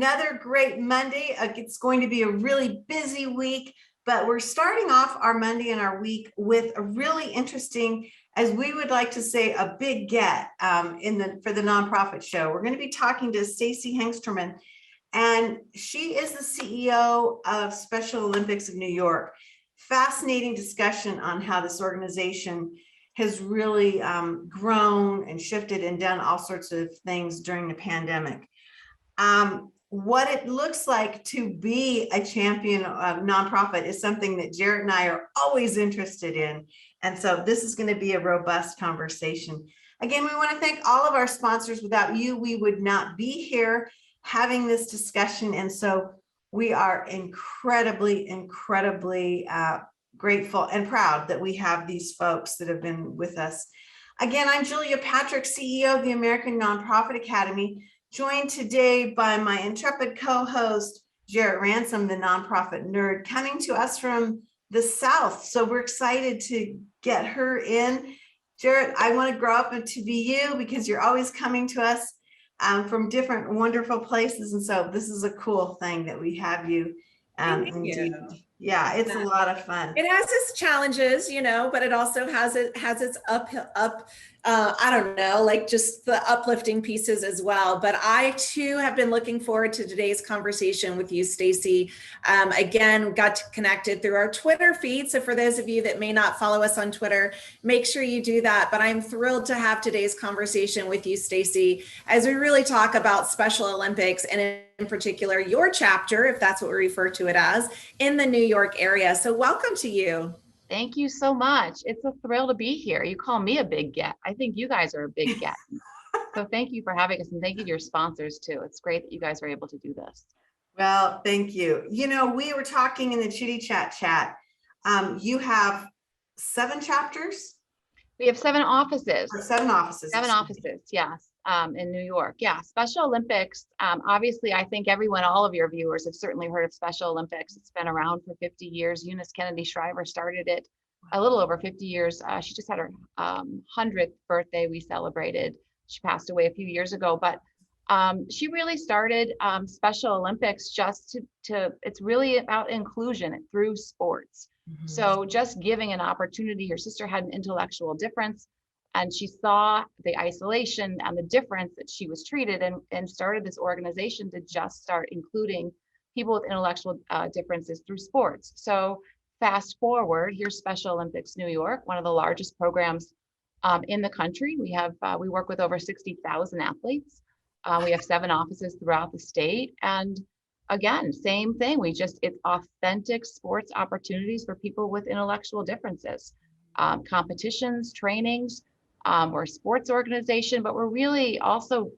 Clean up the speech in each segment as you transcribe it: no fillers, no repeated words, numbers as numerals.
Another great Monday. It's going to be a really busy week, but we're starting off our Monday and our week with a really interesting, as we would like to say, a big get for the nonprofit show. We're going to be talking to Stacey Hengsterman, and she is the CEO of Special Olympics of New York. Fascinating discussion on how this organization has really grown and shifted and done all sorts of things during the pandemic. What it looks like to be a champion of nonprofit is something that Jarrett and I are always interested in. And so this is going to be a robust conversation. Again, we want to thank all of our sponsors. Without you, we would not be here having this discussion. And so we are incredibly grateful and proud that we have these folks that have been with us. Again, I'm Julia Patrick, CEO of the American Nonprofit Academy, joined today by my intrepid co-host, Jarrett Ransom, the nonprofit nerd, coming to us from the South. So we're excited to get her in. Jarrett, I want to grow up to be you because you're always coming to us from different wonderful places. And so this is a cool thing that we have you. Indeed. Yeah, it's a lot of fun. It has its challenges, but it also has its I don't know, like just the uplifting pieces as well. But I too have been looking forward to today's conversation with you, Stacey. Again, got connected through our Twitter feed. So for those of you that may not follow us on Twitter, make sure you do that. But I'm thrilled to have today's conversation with you, Stacey, as we really talk about Special Olympics and in particular your chapter, if that's what we refer to it as, in the New York area. So welcome to you. Thank you so much. It's a thrill to be here. You call me a big get. I think you guys are a big get. So thank you for having us, and thank you to your sponsors too. It's great that you guys are able to do this. Well, thank you. We were talking in the Chitty Chat. You have 7 chapters? We have 7 offices. Or 7 offices. 7 offices, yes, in New York. Yeah, Special Olympics. Obviously, I think all of your viewers have certainly heard of Special Olympics. It's been around for 50 years. Eunice Kennedy Shriver started it a little over 50 years. She just had her 100th birthday we celebrated. She passed away a few years ago, but she really started Special Olympics just it's really about inclusion through sports. Mm-hmm. So just giving an opportunity. Her sister had an intellectual difference, and she saw the isolation and the difference that she was treated, and started this organization to just start including people with intellectual differences through sports. So fast forward, here's Special Olympics New York, one of the largest programs in the country. We work with over 60,000 athletes. We have 7 offices throughout the state. And again, same thing. It's authentic sports opportunities for people with intellectual differences, competitions, trainings. We're a sports organization, but we're really also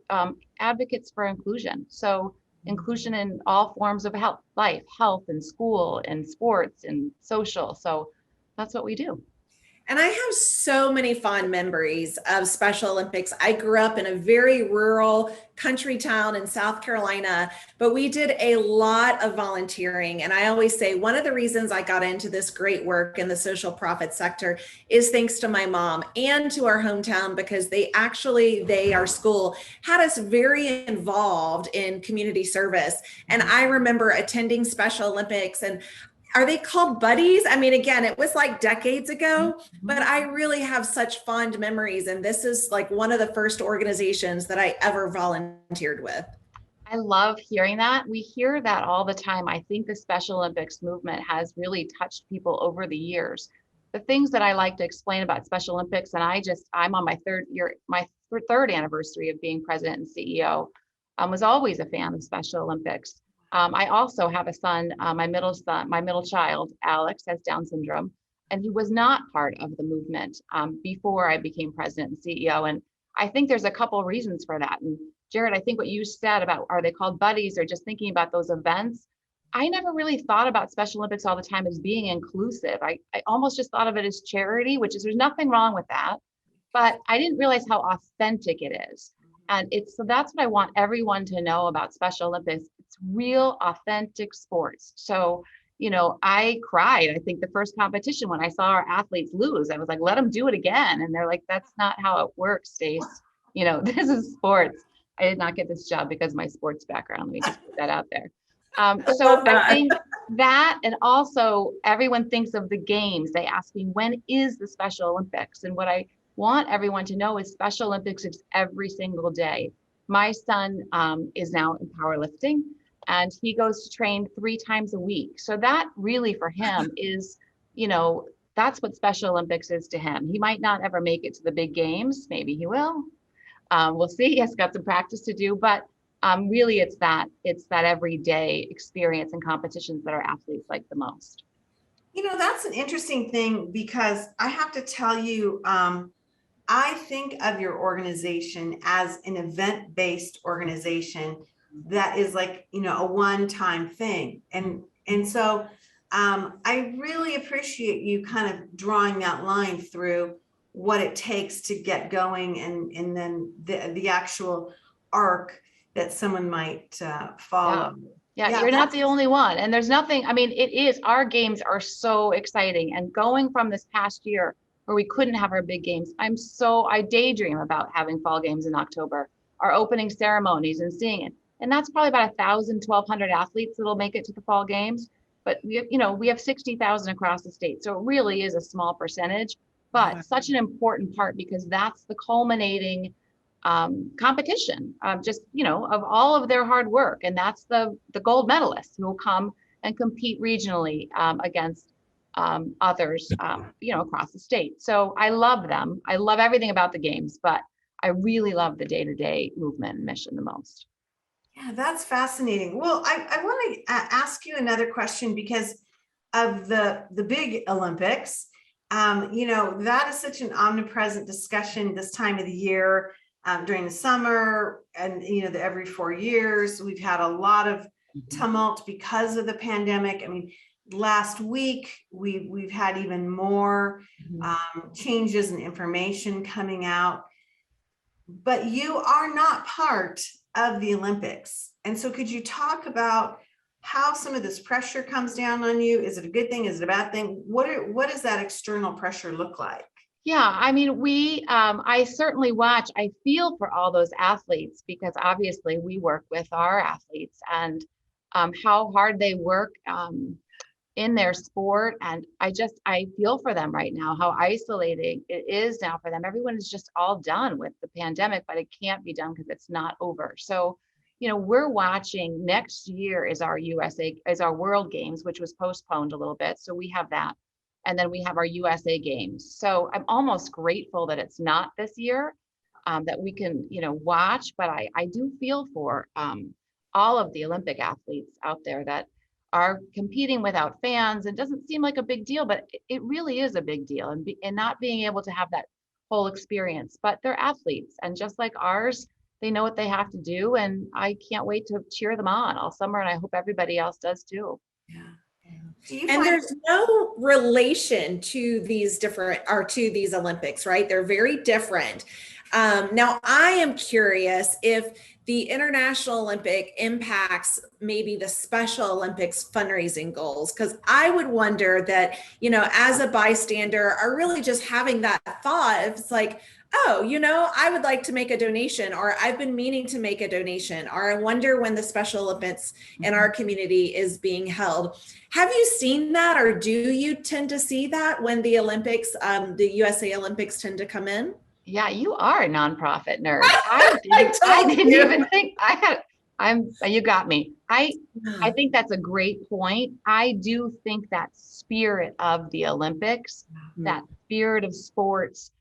advocates for inclusion. So inclusion in all forms of health and school and sports and social. So that's what we do. And I have so many fond memories of Special Olympics. I grew up in a very rural country town in South Carolina, but we did a lot of volunteering. And I always say one of the reasons I got into this great work in the social profit sector is thanks to my mom and to our hometown, because our school had us very involved in community service. And I remember attending Special Olympics, and are they called buddies? I mean, again, it was like decades ago, but I really have such fond memories. And this is like one of the first organizations that I ever volunteered with. I love hearing that. We hear that all the time. I think the Special Olympics movement has really touched people over the years. The things that I like to explain about Special Olympics, and I'm on my third anniversary of being president and CEO, was always a fan of Special Olympics. I also have a son, my middle child, Alex, has Down syndrome, and he was not part of the movement before I became president and CEO. And I think there's a couple of reasons for that. And Jarrett, I think what you said about, are they called buddies, or just thinking about those events? I never really thought about Special Olympics all the time as being inclusive. I almost just thought of it as charity, there's nothing wrong with that, but I didn't realize how authentic it is. And so that's what I want everyone to know about Special Olympics. It's real, authentic sports. So, I cried, I think, the first competition when I saw our athletes lose. I was like, let them do it again. And they're like, that's not how it works, Stace. This is sports. I did not get this job because of my sports background. Let me just put that out there. So love I that. think that, and also everyone thinks of the games. They ask me, when is the Special Olympics? And what I want everyone to know is Special Olympics is every single day. My son is now in powerlifting, and he goes to train 3 times a week. So that really for him is, that's what Special Olympics is to him. He might not ever make it to the big games. Maybe he will. We'll see. He's got some practice to do, but really it's that everyday experience and competitions that our athletes like the most. That's an interesting thing, because I have to tell you, I think of your organization as an event-based organization that is like, a one-time thing. And so I really appreciate you kind of drawing that line through what it takes to get going, and then the actual arc that someone might follow. Yeah, you're not the only one. And there's nothing, our games are so exciting. And going from this past year where we couldn't have our big games, I daydream about having fall games in October, our opening ceremonies and seeing it. And that's probably about 1,000, 1,200 athletes that'll make it to the fall games. But we have 60,000 across the state. So it really is a small percentage, but such an important part, because that's the culminating competition of of all of their hard work. And that's the gold medalists who will come and compete regionally against others, across the state. So I love them. I love everything about the games, but I really love the day-to-day movement and mission the most. Yeah, that's fascinating. Well, I want to ask you another question, because of the big Olympics. That is such an omnipresent discussion this time of the year, during the summer, and the every 4 years we've had a lot of tumult because of the pandemic. Last week we've had even more changes and information coming out, but you are not part of the Olympics. And so could you talk about how some of this pressure comes down on you? Is it a good thing? Is it a bad thing? What does that external pressure look like? Yeah, I certainly watch. I feel for all those athletes, because obviously we work with our athletes, and how hard they work in their sport. And I feel for them right now, how isolating it is now for them. Everyone is just all done with the pandemic, but it can't be done because it's not over. So, we're watching. Next year is our World Games, which was postponed a little bit. So we have that. And then we have our USA Games. So I'm almost grateful that it's not this year, that we can, watch. But I do feel for all of the Olympic athletes out there that are competing without fans. It doesn't seem like a big deal, but it really is a big deal. And not being able to have that whole experience. But they're athletes, and just like ours, they know what they have to do. And I can't wait to cheer them on all summer. And I hope everybody else does too. Yeah. And there's no relation to these Olympics, right? They're very different. Now, I am curious if the International Olympic impacts maybe the Special Olympics fundraising goals, because I would wonder that, as a bystander, are really just having that thought. It's like, oh, I would like to make a donation, or I've been meaning to make a donation, or I wonder when the Special Olympics in our community is being held. Have you seen that, or do you tend to see that when the Olympics, the USA Olympics tend to come in? Yeah, you are a nonprofit nerd. I didn't even think you got me. I think that's a great point. I do think that spirit of the Olympics, that spirit of sports,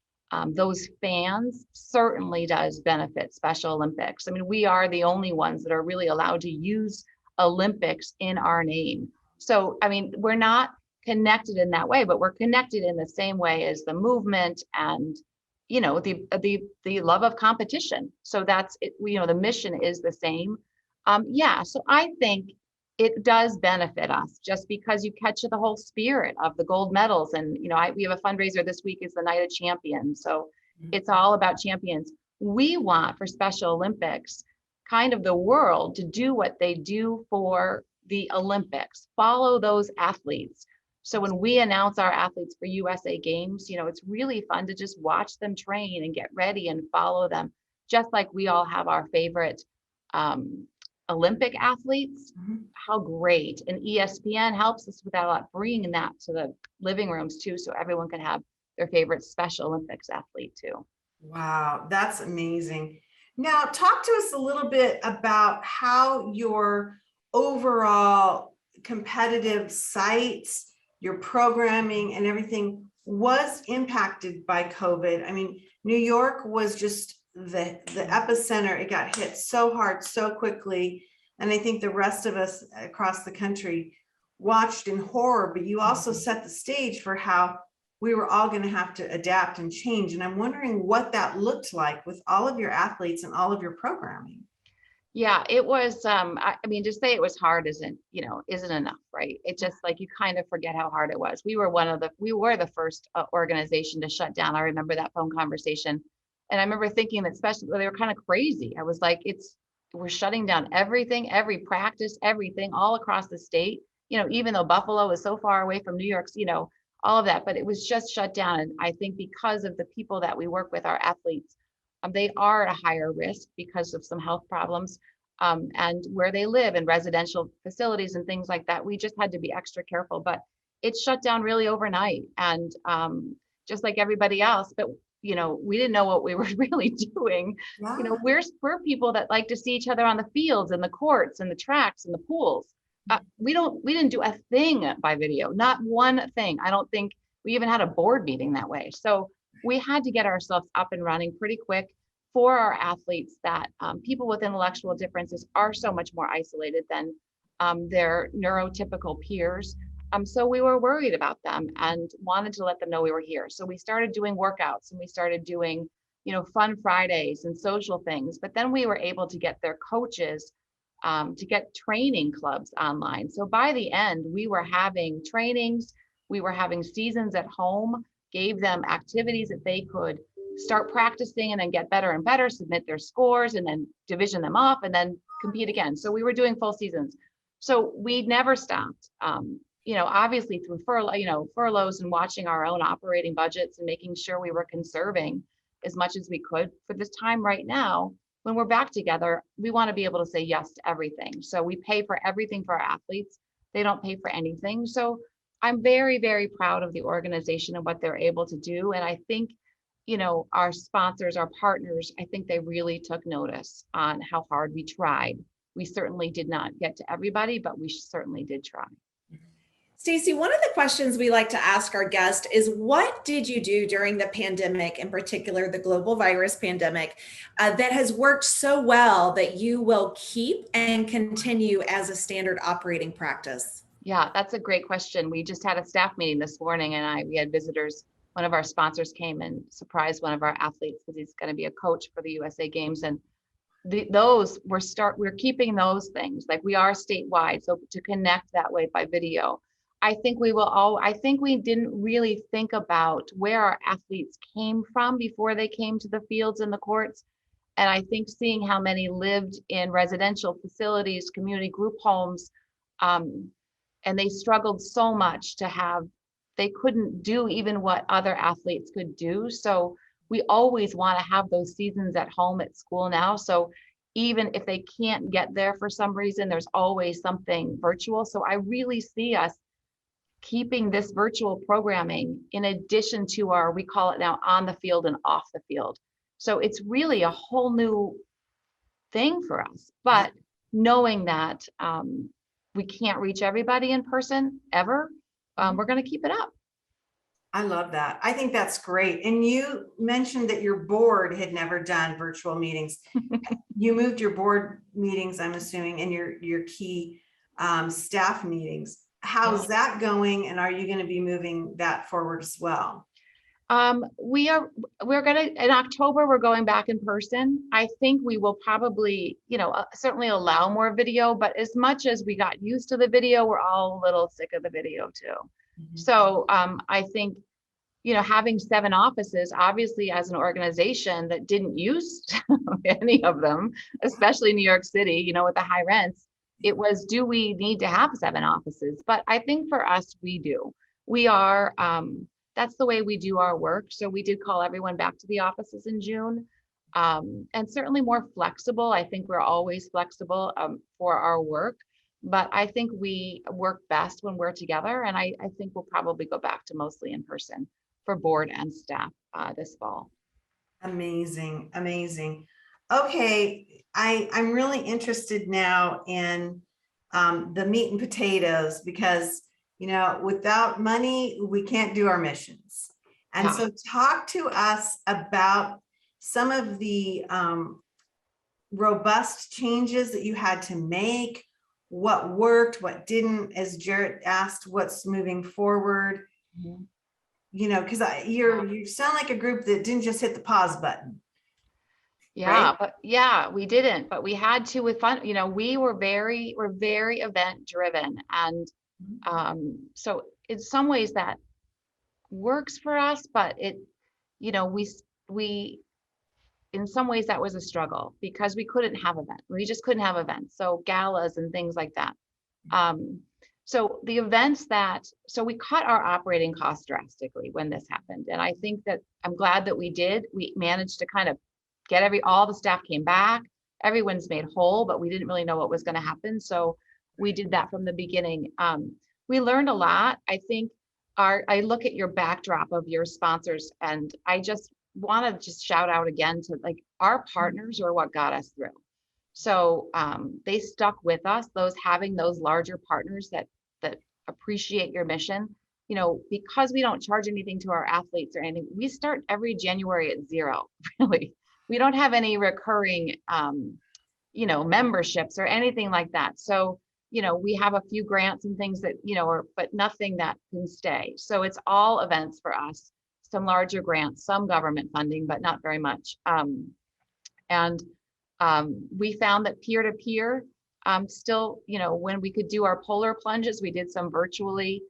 those fans certainly does benefit Special Olympics. We are the only ones that are really allowed to use Olympics in our name. So, we're not connected in that way, but we're connected in the same way as the movement and the love of competition. So that's it. The mission is the same. So I think it does benefit us, just because you catch the whole spirit of the gold medals. And we have a fundraiser this week, is the Night of Champions. So it's all about champions. We want for Special Olympics kind of the world to do what they do for the Olympics, follow those athletes. So when we announce our athletes for USA Games, it's really fun to just watch them train and get ready and follow them, just like we all have our favorite Olympic athletes, Mhm. how great. And ESPN helps us with that a lot, bringing that to the living rooms too, so everyone can have their favorite Special Olympics athlete too. Wow, that's amazing. Now, talk to us a little bit about how your overall competitive sites, your programming and everything was impacted by COVID. I mean, New York was just the epicenter. It got hit so hard, so quickly. And I think the rest of us across the country watched in horror, but you also set the stage for how we were all going to have to adapt and change. And I'm wondering what that looked like with all of your athletes and all of your programming. Yeah, it was, I mean, to say it was hard isn't enough, right? It just like, you kind of forget how hard it was. We were the first organization to shut down. I remember that phone conversation. And I remember thinking that especially they were kind of crazy. I was like, we're shutting down everything, every practice, everything all across the state, even though Buffalo is so far away from New York, all of that, but it was just shut down. And I think because of the people that we work with, our athletes, they are at a higher risk because of some health problems, and where they live in residential facilities and things like that. We just had to be extra careful, but it shut down really overnight, and just like everybody else. But we didn't know what we were really doing. Yeah. We're people that like to see each other on the fields and the courts and the tracks and the pools. We didn't do a thing by video, not one thing. I don't think we even had a board meeting that way. So we had to get ourselves up and running pretty quick for our athletes, that people with intellectual differences are so much more isolated than their neurotypical peers. So we were worried about them and wanted to let them know we were here. So we started doing workouts, and we started doing, fun Fridays and social things. But then we were able to get their coaches to get training clubs online. So by the end, we were having trainings, we were having seasons at home, gave them activities that they could start practicing and then get better and better, submit their scores, and then division them off and then compete again. So we were doing full seasons. So we never stopped. Obviously through furloughs and watching our own operating budgets and making sure we were conserving as much as we could for this time right now. When we're back together, we want to be able to say yes to everything. So we pay for everything for our athletes. They don't pay for anything. So I'm very, very proud of the organization and what they're able to do. And I think, our sponsors, our partners, I think they really took notice on how hard we tried. We certainly did not get to everybody, but we certainly did try. Stacey, one of the questions we like to ask our guest is, what did you do during the pandemic, in particular the global virus pandemic, that has worked so well that you will keep and continue as a standard operating practice? Yeah, that's a great question. We just had a staff meeting this morning, and we had visitors. One of our sponsors came and surprised one of our athletes because he's going to be a coach for the USA Games. And we're keeping those things, like we are statewide. So to connect that way by video, I think we didn't really think about where our athletes came from before they came to the fields and the courts. And I think seeing how many lived in residential facilities, community group homes, and they struggled so much they couldn't do even what other athletes could do. So we always want to have those seasons at home at school now. So even if they can't get there for some reason, there's always something virtual. So I really see us keeping this virtual programming in addition to we call it now on the field and off the field. So it's really a whole new thing for us, but knowing that we can't reach everybody in person ever, we're going to keep it up. I love that. I think that's great. And you mentioned that your board had never done virtual meetings. You moved your board meetings, I'm assuming, and your key staff meetings. How's that going? And are you going to be moving that forward as well? We're going to, in October, we're going back in person. I think we will probably, certainly allow more video, but as much as we got used to the video, we're all a little sick of the video too. Mm-hmm. So I think, having 7 offices, obviously as an organization that didn't use any of them, especially New York City, with the high rents, it was, do we need to have 7 offices? But I think for us, we do. We are, that's the way we do our work. So we did call everyone back to the offices in June. and certainly more flexible. I think we're always flexible for our work, but I think we work best when we're together. And I think we'll probably go back to mostly in person for board and staff this fall. Amazing, amazing. Okay, I'm really interested now in the meat and potatoes because, you know, without money, we can't do our missions. And Yeah. so talk to us about some of the robust changes that you had to make, what worked, what didn't, as Jarrett asked, what's moving forward. Mhm. You know, because you sound like a group that didn't just hit the pause button. Yeah, Right? but yeah, we didn't, but we had to with fun. You know, we're very event driven. And so in some ways that works for us, but it, you know, we, in some ways that was a struggle because we couldn't have events. We just couldn't have events. So galas and things like that. So the events so we cut our operating costs drastically when this happened. And I think that I'm glad that we did. We managed to kind of get all the staff came back, everyone's made whole, but we didn't really know what was going to happen. So we did that from the beginning. We learned a lot. I think I look at your backdrop of your sponsors, and I just want to just shout out again to like our partners are what got us through. So they stuck with us, having those larger partners that appreciate your mission. You know, because we don't charge anything to our athletes or anything, we start every January at zero, really. We don't have any recurring, you know, memberships or anything like that. So, you know, we have a few grants and things that, you know, but nothing that can stay. So it's all events for us, some larger grants, some government funding, but not very much. And we found that peer-to-peer still, you know, when we could do our polar plunges, we did some virtually.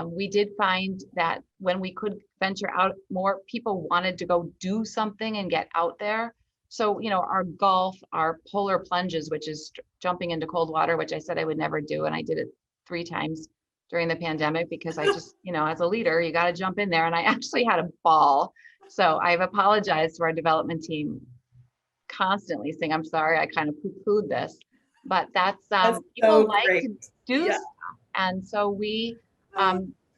We did find that when we could venture out, more people wanted to go do something and get out there. So, you know, our golf, our polar plunges, which is jumping into cold water, which I said I would never do. And I did it 3 times during the pandemic because I just, you know, as a leader, you got to jump in there. And I actually had a ball. So I've apologized to our development team constantly saying, I'm sorry, I kind of poo-pooed this, but that's people so like great. to do Yeah. stuff. And so we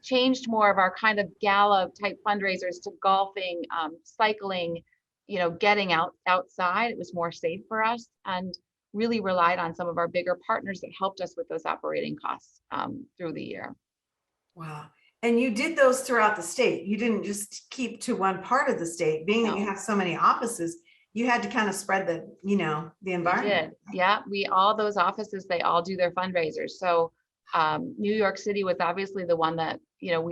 changed more of our kind of gala type fundraisers to golfing, cycling, you know, getting outside. It was more safe for us, and really relied on some of our bigger partners that helped us with those operating costs through the year. Wow. And you did those throughout the state. You didn't just keep to one part of the state, being that you No. have so many offices, you had to kind of spread the, you know, the environment. We did. Yeah, all those offices, they all do their fundraisers. So New York City was obviously the one that, you know,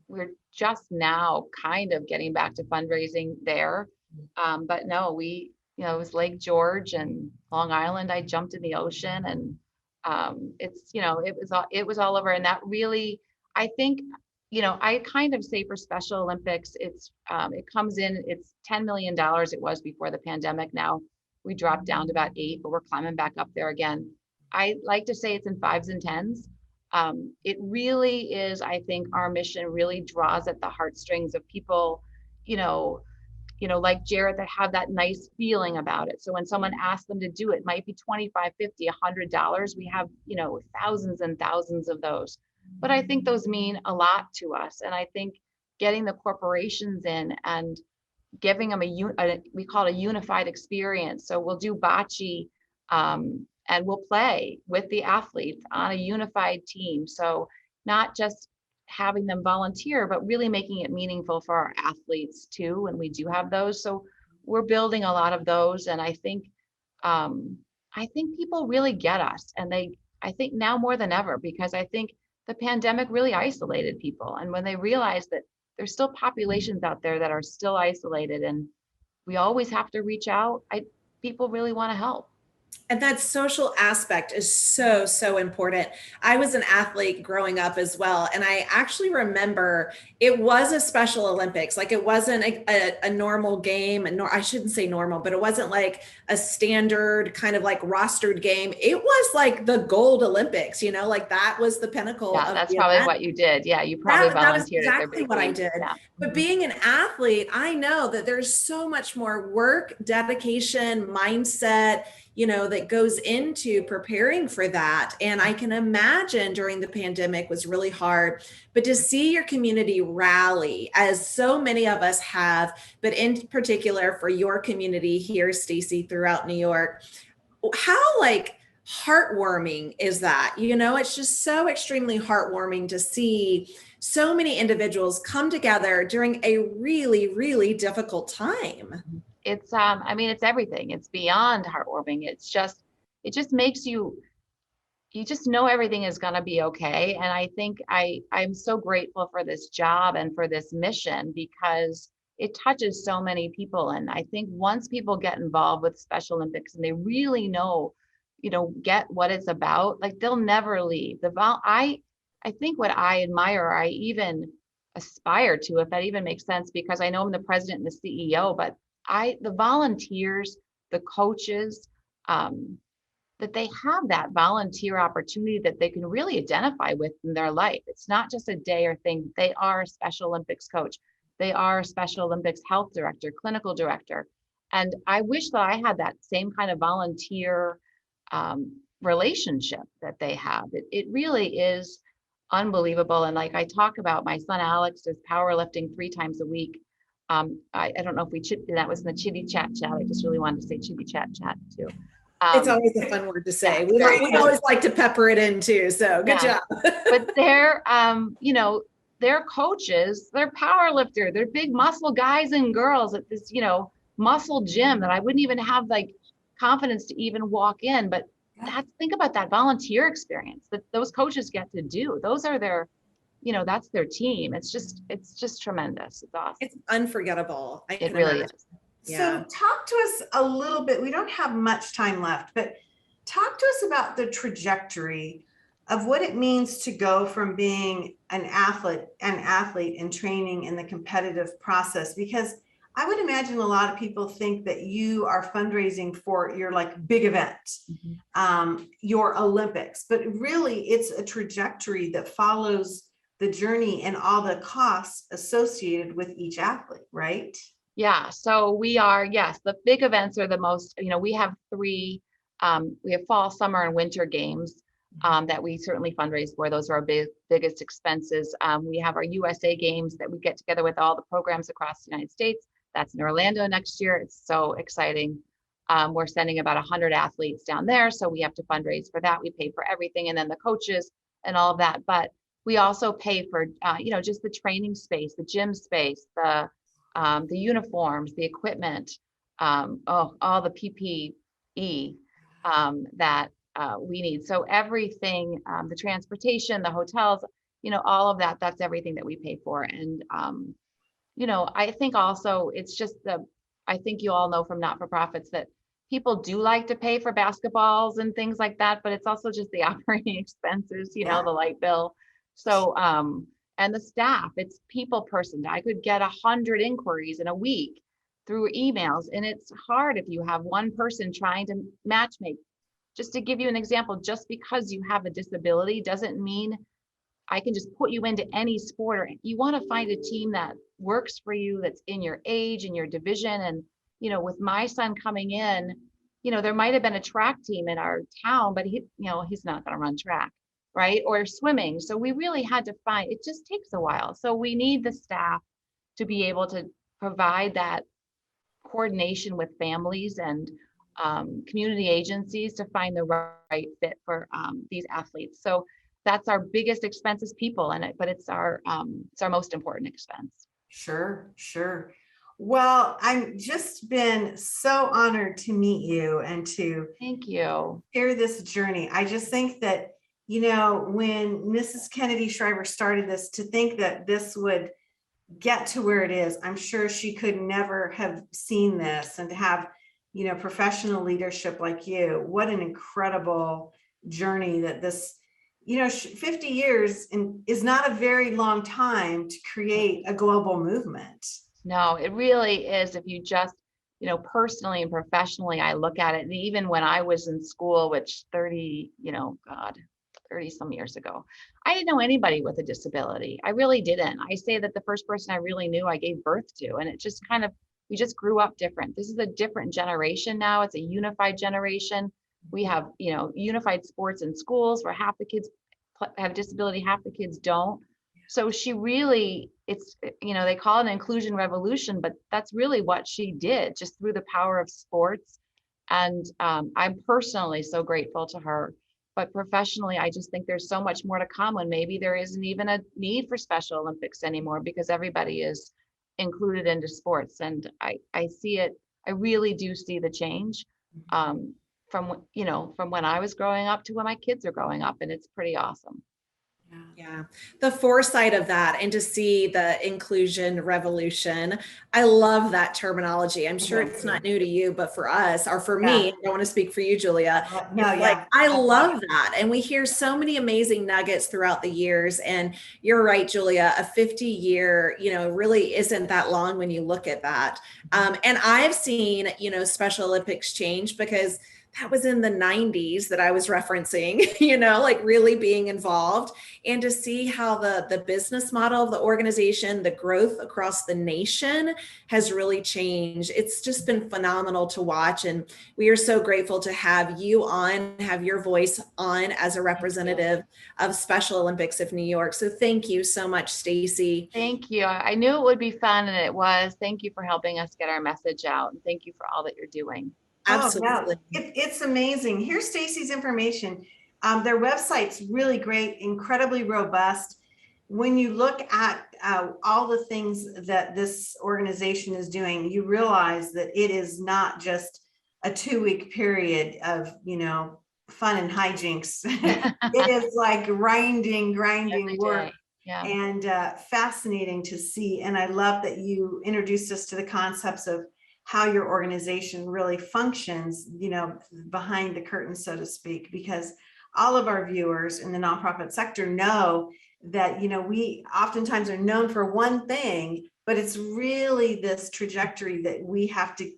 we're just now kind of getting back to fundraising there. But no, you know, it was Lake George and Long Island. I jumped in the ocean, and it's, you know, it was all over. And that really, I think, you know, I kind of say for Special Olympics, it comes in, it's $10 million. It was before the pandemic. Now we dropped down to about 8, but we're climbing back up there again. I like to say it's in 5s and 10s. It really is, I think our mission really draws at the heartstrings of people, you know, like Jarrett, that have that nice feeling about it. So when someone asks them to do it, it might be $25, $50, $100. We have, you know, thousands and thousands of those. But I think those mean a lot to us. And I think getting the corporations in and giving them we call it a unified experience. So we'll do bocce, and we'll play with the athletes on a unified team. So not just having them volunteer, but really making it meaningful for our athletes too. And we do have those. So we're building a lot of those. And I think people really get us. And I think now more than ever, because I think the pandemic really isolated people. And when they realize that there's still populations out there that are still isolated, and we always have to reach out, people really want to help. And that social aspect is so, so important. I was an athlete growing up as well. And I actually remember it was a Special Olympics. Like it wasn't a normal game. And I shouldn't say normal, but it wasn't like a standard kind of like rostered game. It was like the gold Olympics, like that was the pinnacle Yeah, of that's the probably event. what you did. Yeah, you probably That was volunteered at their exactly big what I games. did. Yeah. But being an athlete, I know that there's so much more work, dedication, mindset, that goes into preparing for that. And I can imagine during the pandemic was really hard, but to see your community rally, as so many of us have, but in particular for your community here, Stacey, throughout New York, how heartwarming is that? It's just so extremely heartwarming to see so many individuals come together during a really, really difficult time. It's I mean, it's everything. It's beyond heartwarming. It just makes you just know everything is going to be okay. And I think I'm so grateful for this job and for this mission because it touches so many people. And I think once people get involved with Special Olympics and they really know, get what it's about, like they'll never leave. I think what I admire, or I even aspire to, if that even makes sense, because I know I'm the president and the CEO, but the volunteers, the coaches, that they have that volunteer opportunity that they can really identify with in their life. It's not just a day or thing. They are a Special Olympics coach. They are a Special Olympics health director, clinical director. And I wish that I had that same kind of volunteer relationship that they have. It really is unbelievable. And like I talk about, my son Alex is powerlifting 3 times a week. I don't know if that was in the chitty chat. I just really wanted to say chitty chat too. It's always a fun word to say. Yeah, we always like to pepper it in too. So good job. But they're, they're coaches, they're power lifter, they're big muscle guys and girls at this, muscle gym that I wouldn't even have like confidence to even walk in. But think about that volunteer experience that those coaches get to do. Those are their, that's their team. It's just tremendous. It's awesome. It's unforgettable. It really is. So talk to us a little bit. We don't have much time left, but talk to us about the trajectory of what it means to go from being an athlete and training in the competitive process, because I would imagine a lot of people think that you are fundraising for your big event, your Olympics, but really it's a trajectory that follows the journey and all the costs associated with each athlete, right? Yeah, so we are, yes, the big events are the most, we have 3, we have fall, summer, and winter games that we certainly fundraise for. Those are our biggest expenses. We have our USA games that we get together with all the programs across the United States. That's in Orlando next year. It's so exciting. We're sending about 100 athletes down there, so we have to fundraise for that. We pay for everything, and then the coaches and all of that. But we also pay for, just the training space, the gym space, the uniforms, the equipment, all the PPE that we need. So everything, the transportation, the hotels, all of that, that's everything that we pay for. And, I think also it's just I think you all know from not-for-profits that people do like to pay for basketballs and things like that, but it's also just the operating expenses, the light bill. So, and the staff, it's people person. I could get 100 inquiries in a week through emails. And it's hard if you have one person trying to match make. Just to give you an example, just because you have a disability doesn't mean I can just put you into any sport. Or you want to find a team that works for you, that's in your age and your division. And, with my son coming in, there might have been a track team in our town, but he's not going to run track. Right? Or swimming. So we really had to find, it just takes a while. So we need the staff to be able to provide that coordination with families and community agencies to find the right fit for these athletes. So that's our biggest expense is people in it, but it's our most important expense. Sure. Well, I've just been so honored to meet you and to thank you share this journey. I just think that when Mrs. Kennedy Shriver started this, to think that this would get to where it is, I'm sure she could never have seen this, and to have, professional leadership like you. What an incredible journey that this, 50 years is not a very long time to create a global movement. No, it really is. If you just, personally and professionally, I look at it. And even when I was in school, which 30, 30 some years ago, I didn't know anybody with a disability. I really didn't. I say that the first person I really knew, I gave birth to, and it just we just grew up different. This is a different generation now. It's a unified generation. We have, unified sports in schools where half the kids have disability, half the kids don't. So she really, it's, they call it an inclusion revolution, but that's really what she did, just through the power of sports. And I'm personally so grateful to her. But professionally, I just think there's so much more to come when maybe there isn't even a need for Special Olympics anymore, because everybody is included into sports. And I see it, I really do see the change from when I was growing up to when my kids are growing up, and it's pretty awesome. Yeah, the foresight of that, and to see the inclusion revolution. I love that terminology. I'm sure it's not new to you, but for us, or for me, I don't want to speak for you, Julia. I love that. And we hear so many amazing nuggets throughout the years. And you're right, Julia, a 50-year, really isn't that long when you look at that. And I've seen, Special Olympics change, because that was in the 90s that I was referencing, like really being involved, and to see how the business model of the organization, the growth across the nation has really changed. It's just been phenomenal to watch. And we are so grateful to have you on, have your voice on as a representative of Special Olympics of New York. So thank you so much, Stacey. Thank you. I knew it would be fun, and it was. Thank you for helping us get our message out. And thank you for all that you're doing. Absolutely. Oh, yeah. It's amazing. Here's Stacey's information. Their website's really great, incredibly robust. When you look at all the things that this organization is doing, you realize that it is not just a 2-week period of, fun and hijinks. It is like grinding work. Yeah. And fascinating to see. And I love that you introduced us to the concepts of how your organization really functions, behind the curtain, so to speak, because all of our viewers in the nonprofit sector know that, we oftentimes are known for one thing, but it's really this trajectory that we have to,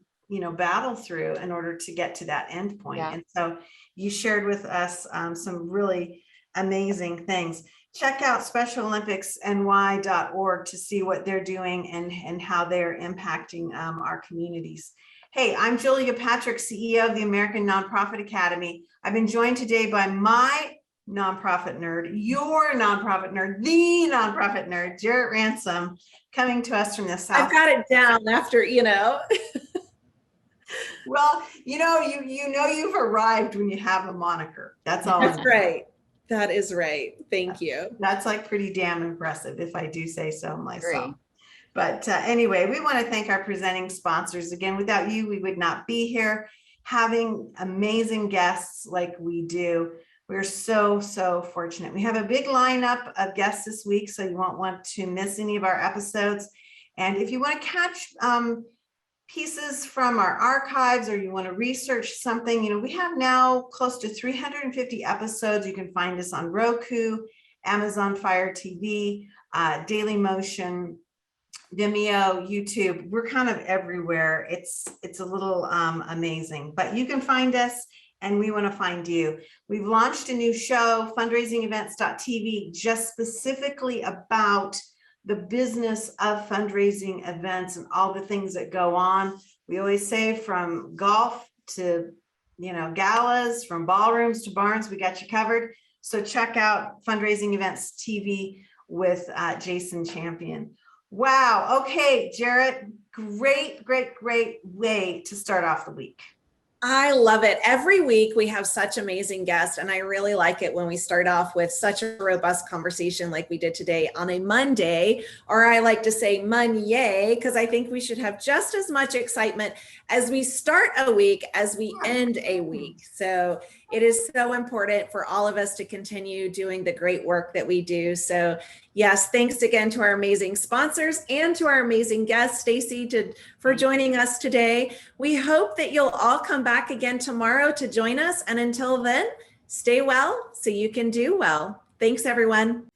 battle through in order to get to that end point. Yeah. And so you shared with us some really amazing things. Check out specialolympicsny.org to see what they're doing and how they're impacting our communities. Hey, I'm Julia Patrick, CEO of the American Nonprofit Academy. I've been joined today by my nonprofit nerd, your nonprofit nerd, the nonprofit nerd, Jarrett Ransom, coming to us from the South. I've got it down after, Well, you've arrived when you have a moniker. That's all. That's right. That is right. Thank you. That's like pretty damn impressive, if I do say so myself. Great. But anyway, we want to thank our presenting sponsors. Again, without you, we would not be here having amazing guests like we do. We're so, so fortunate. We have a big lineup of guests this week, so you won't want to miss any of our episodes. And if you want to catch pieces from our archives, or you want to research something, we have now close to 350 episodes. You can find us on Roku, Amazon Fire TV, Daily Motion, Vimeo, YouTube. We're kind of everywhere. It's a little amazing, but you can find us, and we want to find you. We've launched a new show, fundraisingevents.tv, just specifically about the business of fundraising events and all the things that go on. We always say, from golf to, galas, from ballrooms to barns, we got you covered. So check out Fundraising Events TV with Jason Champion. Wow. Okay, Jarrett, great way to start off the week. I love it. Every week we have such amazing guests, and I really like it when we start off with such a robust conversation like we did today on a Monday, or I like to say Monday, because I think we should have just as much excitement as we start a week as we end a week. So It is so important for all of us to continue doing the great work that we do. So yes, thanks again to our amazing sponsors and to our amazing guest, Stacey, for joining us today. We hope that you'll all come back again tomorrow to join us. And until then, stay well so you can do well. Thanks, everyone.